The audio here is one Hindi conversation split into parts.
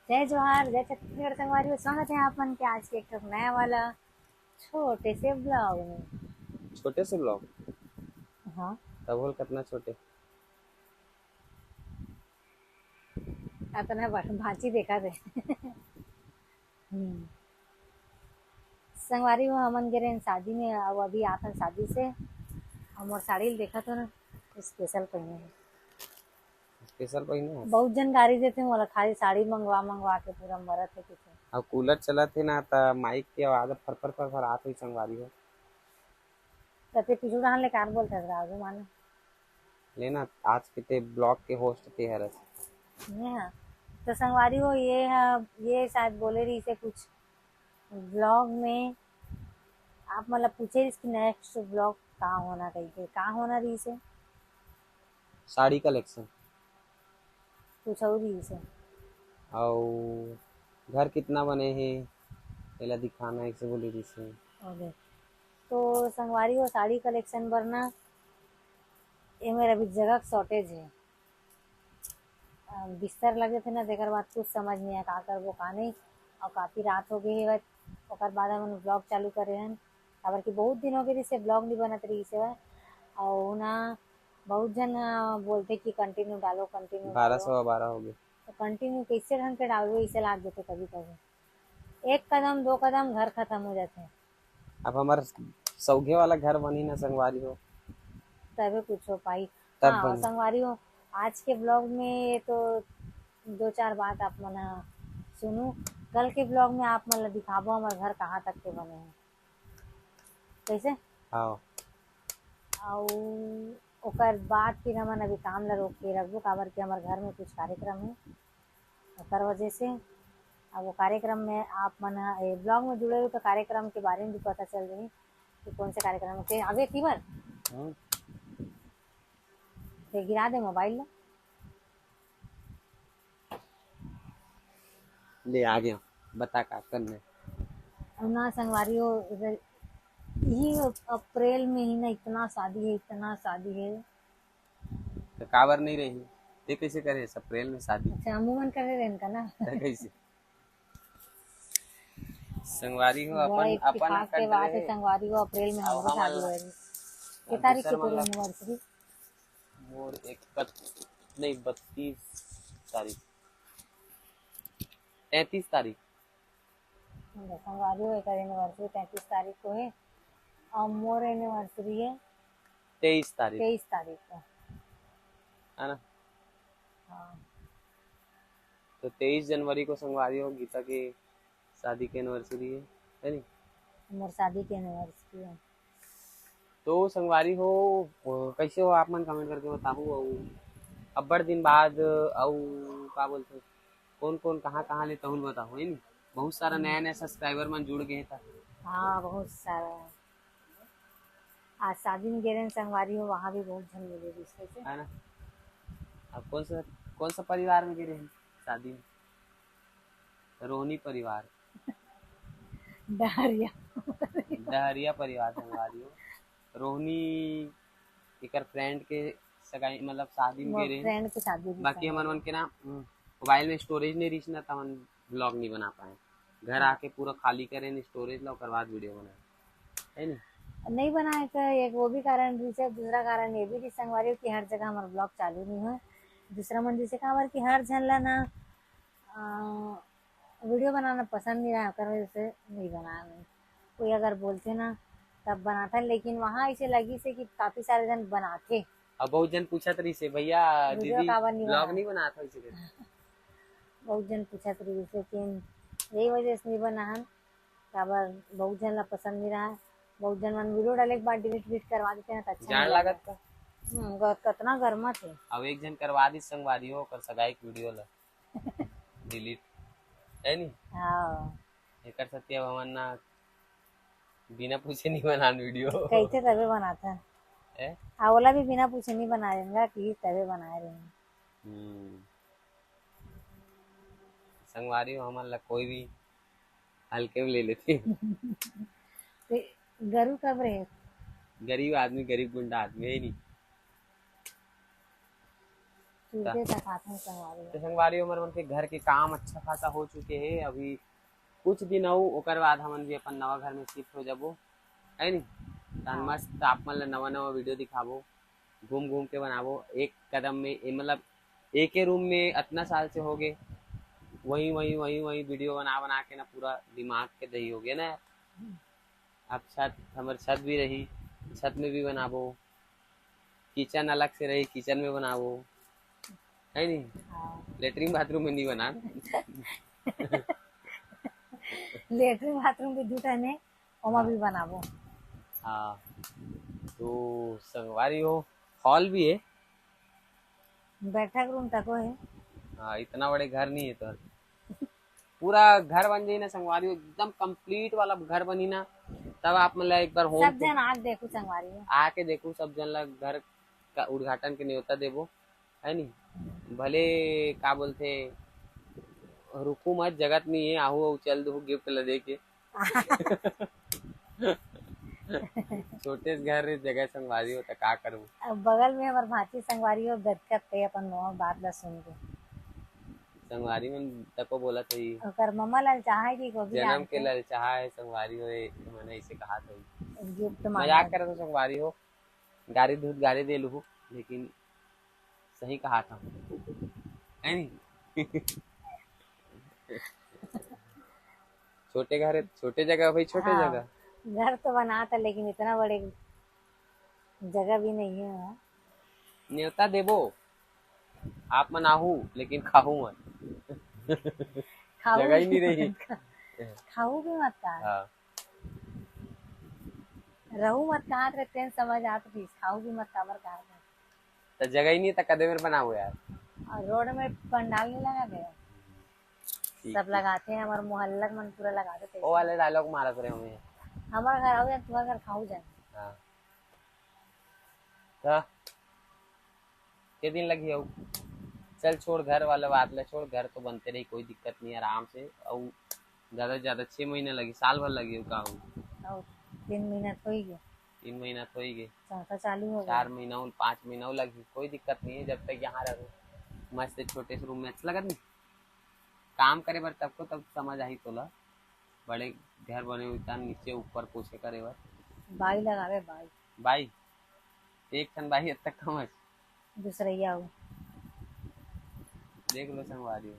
जय जोहार, जय छत्तीसगढ़ संगवारी। स्वागत है आपन के आज के एक ठो नया वाला छोटे से ब्लॉग में। छोटे से ब्लॉग। हाँ, तब होल कितना छोटे। अतना भांची देखा थे। संगवारी हो हमन गिरे शादी में, अब अभी आथन शादी से हम और साड़ी देखा तो ना स्पेशल पहने हैं। स्पेशल पहिने हस। बहुत जन गाड़ी देते मोला खाली साड़ी मंगवा मंगवा के पूरा मरत है कुछ। अब कूलर चलत है ना त माइक के आवाज फर फर फर आत हुई संगवारी हो। तते पिछू डाल ले कार बोलते राजू माने लेना आज के ते ब्लॉग के होस्ट ते हरस। नहीं। हाँ, तो संगवारी हो ये है, ये शायद बोले रही से कुछ ब्लॉग में आप मतलब पूछे इसकी नेक्स्ट ब्लॉग कहाँ होना, कहीं के कहाँ होना रही से साड़ी कलेक्शन कुछ और रही से। और घर कितना बने हैं एला दिखाना एक से बोली रही से। ओके, तो संगवारी हो साड़ी कलेक्शन भरना ये मेरा भी जगह शॉर्टेज है। बिस्तर लगे थे ना, देकर बाद कुछ समझ नहीं आया का करबो का नहीं। और काफी रात हो गई है, ओकर बाद हम ब्लॉग चालू करे हैं। खबर कि बहुत दिन हो गए से ब्लॉग नहीं बनत रही से। और ना बहुत जन बोलते कि कंटिन्यू डालो कंटिन्यू बारह डालो। सवा बारह हो गए। तो कंटिन्यू कैसे ढंग के डालो, इसे लाग देते कभी कभी। एक कदम दो कदम घर खत्म हो जाते हैं। अब हमार सौघे वाला घर बनी ना संगवारी हो तभी कुछ हो पाई। तब हाँ, और बनी। संगवारी हो आज के ब्लॉग में तो दो चार बात आप मना सुनू। कल के ब्लॉग में आप मतलब दिखाबो हमारे घर कहाँ तक के बने हैं कैसे। हाँ और ओकर बाद फिर हमन अभी काम ला रोक के रखबो, काबर कि हमारे घर में कुछ कार्यक्रम है। ओकर वजह से अब वो कार्यक्रम में आप मन ब्लॉग में जुड़े हो तो कार्यक्रम के बारे में भी पता चल जाए कि कौन से कार्यक्रम के आगे तीवर। फिर गिरा दे मोबाइल ला। ले आ गया बता का करने। और ना संगवारी हो ये अप्रैल में ही ना इतना शादी है, इतना शादी है। तो काबर नहीं रही ते कैसे करे अप्रैल में शादी। अच्छा, अमूमन करे रहन का ना। तो कैसे संगवारी हो बड़ा अपन अपन इत्तेफाक के कर बात है रहे। संगवारी को, अप्रैल में अब हमरो हम शादी हो रही। के तारीख की दूसर तेरी मतलब एनिवर्सरी? मोर नहीं 32 तारीख 33 तारीख संगवारी हो एक एनिवर्सरी 35 तारीख को है और मोर एनिवर्सरी है 23 तारीख 23 तारीख को। है ना। हाँ, तो 23 जनवरी को संगवारी हो गीता के शादी की एनिवर्सरी है नहीं। मोर शादी की एनिवर्सरी है। तो संगवारी हो कैसे हो आप मन कमेंट करके बताओ। और अब्बड़ दिन बाद का बोलते कौन कौन कहाँ कहाँ ले तहुल बताओ है नहीं। बहुत सारा नया नया सब्सक्राइबर मन जुड़ गए था। हाँ, बहुत सारा है। आज शादी में गिरन संगवारी हो, वहाँ भी बहुत जन मिले रिश्ते से। है ना। अब कौन सा परिवार में गिरे हैं शादी में। रोहनी परिवार डहरिया। डहरिया परिवार संगवारी हो। रोहनी एकर फ्रेंड के सगाई मतलब शादी में मोर गे रहे हैं। फ्रेंड की शादी भी बाकी हमन संगवारी मन के ना मोबाइल में स्टोरेज नहीं रही ना तो हम ब्लॉग नहीं बना पाए। घर हाँ। आके पूरा खाली करें स्टोरेज ला ओकर बाद वीडियो बनाए है नहीं। नहीं बनाए का एक वो भी कारण रही है, दूसरा कारण ये भी रही संगवारी हो कि हर जगह हमारा ब्लॉग चालू नहीं हो। दूसरा मन जैसे कहा कि हर झन ला ना वीडियो बनाना पसंद नहीं रहा, कर वजह से नहीं बनाया मैं। कोई अगर बोलते ना तब बनाता, लेकिन वहाँ ऐसे लगी से कि काफी सारे जन बनाते अब बहुत जन पूछत रही से भैया वीडियो दीदी काबर नहीं ब्लॉग बना। नहीं बनाता इसे करके। बहुत जन पूछत रही से, लेकिन यही वजह से नहीं बना हन काबर बहुत जन ला पसंद नहीं रहा। बहुत जन मन वीडियो डाले के बाद डिलीट विलीट करवा देते ना तो अच्छा नहीं जान लगता। लागत का। कितना गर्मा थे। अब एक जन करवा दी संगवारी हो ओकर सगाई के वीडियो ला डिलीट है नहीं। हाँ, एकर सत्य हमन ना बिना पूछे नहीं बनान वीडियो कैसे तवे बनाता है। आवला भी बिना पूछे नहीं बना देंगे कि तवे बनाए रहे। संगवारी हो हमन ला कोई भी हल्के में ले लेते। तो गरु कब रहे? गरीब आदमी गरीब गुंडा आदमी है नहीं। सूते तक आते हैं संगवारी तो संगवारी हमर मन के घर के काम अच्छा खासा हो चुके हैं। अभी कुछ दिन अउ ओकर बाद हमन भी अपन नवा घर में शिफ्ट हो जाबो है नी। तन मस्त आप मन ला नवा नवा वीडियो दिखाबो, घूम घूम के बनाबो एक कदम में मतलब एक ही रूम में इतना साल से हो गए वही वही वही वही वीडियो बना बना के ना पूरा दिमाग के दही हो गया ना। अब छत हमारे छत भी रही, छत में भी बनाबो, किचन अलग से रही किचन में बनाबो है नी। लेटरिन बाथरूम में नहीं बना लेटरिन बाथरूम भी दूटा ने ओमा भी बनाबो। हाँ तो संगवारी हो हॉल भी है, बैठक रूम तक है। हाँ इतना बड़े घर नहीं है तो पूरा घर बन जाई ना संगवारी हो, एकदम कंप्लीट वाला घर बनी ना तब आप मतलब एक बार होम सब जन आग देखो संगवारी में आके देखो, सब जन ला घर का उद्घाटन के न्योता देबो है नी। भले का बोलते रुकू मत जगत नहीं है आहू आहू चल दो गिफ्ट ला दे के छोटे से घर रे जगह संगवारी हो तो का करूँ। अब बगल में हमार भांची संगवारी हो गदकत पे अपन मोह बात ला सुन के संगवारी में तको बोला था ओकर मम्मा लाल चाहे कि को भी जन्म के ललचाहा है संगवारी हो मैंने इसे कहा था गिफ्ट मजाक करे तो संगवारी हो गाड़ी दूध गाड़ी दे लू लेकिन सही कहा था है नी छोटे घर है छोटे जगह भाई छोटे हाँ, जगह घर तो बना था लेकिन इतना बड़े जगह भी नहीं है वहाँ। न्योता देबो आप मनाहू लेकिन खाहू मत खाऊ जगह ही नहीं रही खाऊ भी मत कहा हाँ रहू मत कहा ट्रेन समझ आती थी खाऊ भी मत काबर कहा तो जगह ही नहीं था कदे में बनाओ यार। और रोड में पंडाल नहीं लगा गया सब लगाते हैं हमारे मोहल्ला मन पूरा लगाते थे वो वाले डायलॉग मारत रहे हमें हमारा घर आओ या तुम्हारा घर खाऊ जाए। हाँ तो के दिन लगी हो चल छोड़ घर वाला बात ले छोड़ घर तो बनते रही कोई दिक्कत नहीं आराम से और ज्यादा से ज्यादा 6 महीने लगी साल भर लगी का और 3 महीना तो ही गया 3 महीना तो ही गए चौथा चालू हो 4 महीना 5 महीना लगी कोई दिक्कत नहीं है जब तक यहाँ रहो मस्त छोटे से रूम में अच्छा लगत नहीं काम करे बर तब को तब समझ आई तोला बड़े घर बने हुए नीचे ऊपर पोछे करे बर बाई लगावे बाई भाई एक ठन भाई अब तक कम दूसरैया हो देख लो संगवारी हो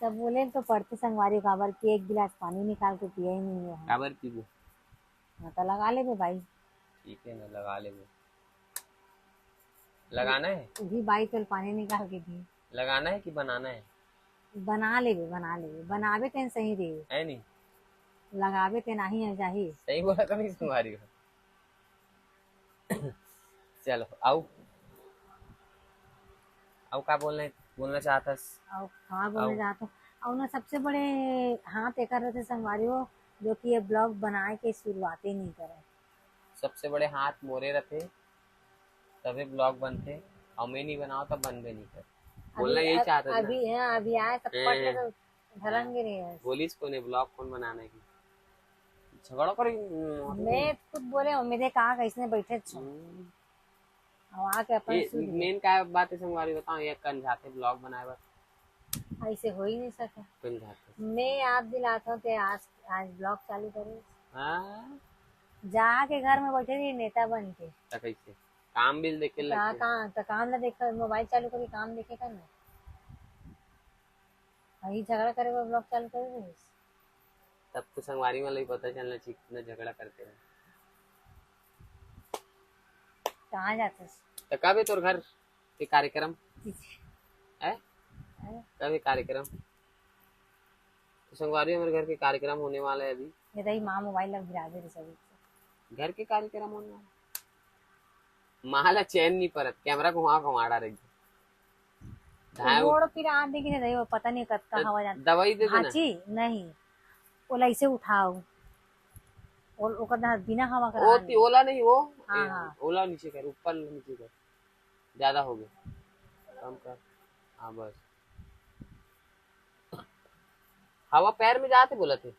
तब बोले तो पढ़ते संगवारी काबर की एक गिलास पानी निकाल के पिया ही नहीं है काबर पीबो हाँ तो लगा ले बे भाई ठीक है ना लगा ले लगाना है भी बाई तो पानी निकाल के दी लगाना है कि बनाना है बना ले बनावे तेन सही रे है नहीं लगावे ते नहीं है जाही सही बोला तो नहीं संगवारी हो चलो आओ का बोलना चाहता और हाँ बोलने जाता हूँ और ना सबसे बड़े हाथ एक रहते संगवारी हो जो कि ये ब्लॉग बनाए के शुरुआत ही नहीं करे सबसे बड़े हाथ मोरे रहते तभी ब्लॉग बनते और मैं नहीं बनाओ तब बन भी नहीं कर बोलना यही चाहता अभी है अभी आए सब पढ़ तो धरंगे नहीं है बोलिस कौन है ब्लॉग कौन बनाने की झगड़ा करी मैं खुद बोले मेरे कहा कैसे बैठे आके अपन मेन का बात है संगवारी बताओ ये कन जाते ब्लॉग बनाए बस ऐसे हो ही नहीं सके कन जाते मैं आप दिलाता हूँ कि आज ब्लॉग चालू करे हाँ जाके घर में बैठे रही नेता बन के तो कैसे काम बिल देखे लगते कहाँ तो काम ना देख मोबाइल चालू करी काम देखे का ना वही झगड़ा करे वो ब्लॉग चालू करे तब तो संगवारी वाला ही पता चलना चाहिए कितना झगड़ा करते हैं कहाँ जाते तो कब है तोर घर के कार्यक्रम है कब है कार्यक्रम तो संगवारी हमारे घर के कार्यक्रम होने वाला है अभी ये तो माँ मोबाइल लग गिरा दे सभी घर के कार्यक्रम होने वाला माला चैन नहीं परत कैमरा घुमा घुमाड़ा रही रोड फिर आ देखी नहीं वो पता नहीं कब का हवा जाता दवाई दे देना नहीं ओला इसे उठाओ और ओकर ना बिना हवा का ओ ओला नहीं वो हाँ ओला नीचे कर ऊपर नीचे कर ज्यादा हो गया कम कर हाँ बस हवा पैर में जाते बोला थे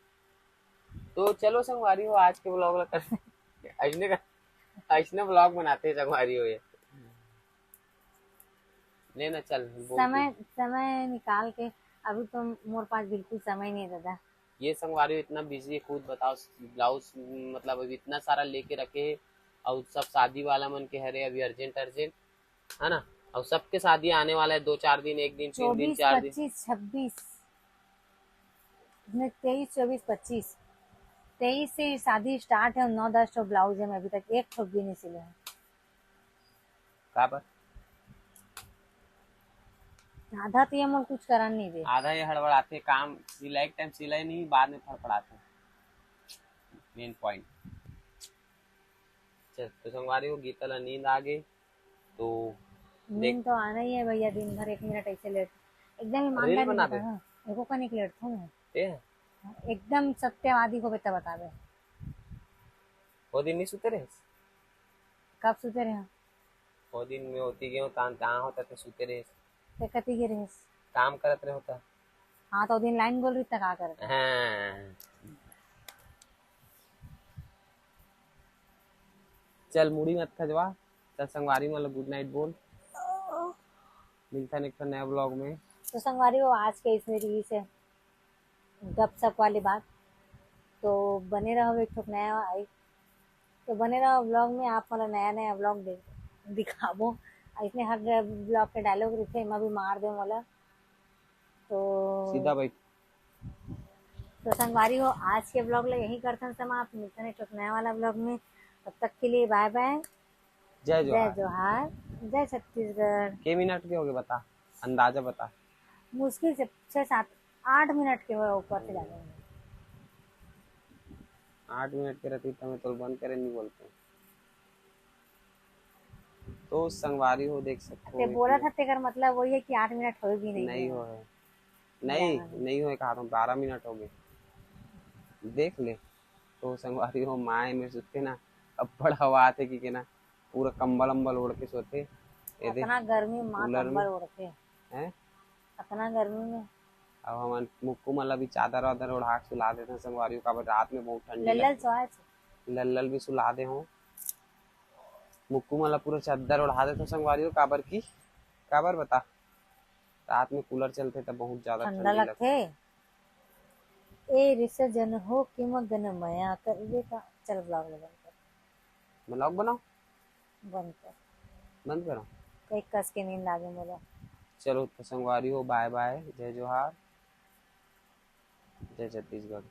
तो चलो संगवारी हो आज के ब्लॉग ला कर ऐसने ब्लॉग बनाते हैं संगवारी हो ये लेना चल बोल के। समय समय निकाल के, अभी तो मोर पास बिल्कुल समय नहीं है दादा। ये संगवारी इतना बिजी है, खुद बताओ। ब्लाउज मतलब अभी इतना सारा लेके रखे है, और सब शादी वाला मन के हरे अभी अर्जेंट अर्जेंट, है ना। और सबके शादी आने वाला है, 2-4 दिन, 1 दिन, 3 दिन, 24 4 दिन। 25 26 नहीं, 23 24 25, 23 से शादी स्टार्ट है और 9-10 ठो ब्लाउज है, मैं अभी तक एक ठो भी नहीं सिले हैं। कहाँ पर? आधा तो ये मोर कुछ करन नहीं दे। आधा ये हड़बड़ाते काम, सिलाई के टाइम सिलाई नहीं, बाद में फड़फड़ाते। Main point. चल तो संगवारी हो, गीता ला नींद आ गई तो देख, नींद तो आना ही है भैया, दिन भर 1 मिनट ऐसे लेट, एकदम रील ईमानदारी बना बता दे। ना। देखो का नहीं लेट हूँ, ए एकदम सत्यवादी को बेटा बतावे। वो दिन नहीं सुते रहे? कब सुते रहे? वो दिन में होती गए जहाँ होता था सुते रहे, ते कति गिरे? काम करत रहे होता। हाँ तो दिन लाइन बोल रही था का करते। हाँ। चल मुड़ी मत खजवा। चल संगवारी मतलब गुड नाइट बोल। मिलता है एक नया ब्लॉग में। तो संगवारी वो आज के इसमें रही से गपशप वाली बात, तो बने रहो, एक ठोक नया आई तो बने रहो ब्लॉग में। आप मतलब नया नया ब्लॉग दिखाबो, इसमें हर ब्लॉग के डायलॉग रहते, मैं भी मार दे वाला। तो सीधा बैठ। संगवारी हो, आज के ब्लॉग ला यही करते हैं समाप्त। मिलते हैं एक ठोक नया वाला ब्लॉग में, तब तक के लिए बाय बाय। जय जय जोहार। जोहार, जय छत्तीसगढ़। के मिनट के हो गए बता, अंदाजा बता। मुश्किल से 6 7 8 मिनट के ऊपर से जाने। 8 मिनट के रहती तो मैं तो बंद करे नहीं बोलते। तो संगवारी हो देख सकते ते हो बोला कि था तेकर मतलब वही है कि 8 मिनट हो भी नहीं नहीं है। हो है, नहीं जाना नहीं हो, कहा तुम 12 मिनट हो गए, देख ले। तो संगवारी हो माए में सुते ना, अब बड़ा हवा आते कि ना, पूरा कंबल अम्बल ओढ़ के सोते। ये देख इतना गर्मी में माँ कूलर में कंबल ओढ़ के, है। इतना गर्मी में अब हम मुक्कू मतलब भी चादर वादर ओढ़ा के सुला देते हैं संगवारी का, रात में बहुत ठंडी लल्लल लगती। सोए लल्लल भी सुला दे हो, मुक्कू मतलब पूरा चादर ओढ़ा देते संगवारी काबर की, काबर बता। रात में कूलर चलते तब बहुत ज्यादा ठंडा ठंडी लगती। लगते। ए रिसे जन हो कि मगन मया कर का। चल ब्लॉग ले बंद ब्लॉग बनाओ, कर, बंद कर। बंद करो। कहीं कस के नींद आ गई मुझे। चलो तो संगवारी हो, बाय बाय, जय जोहार, जय छत्तीसगढ़।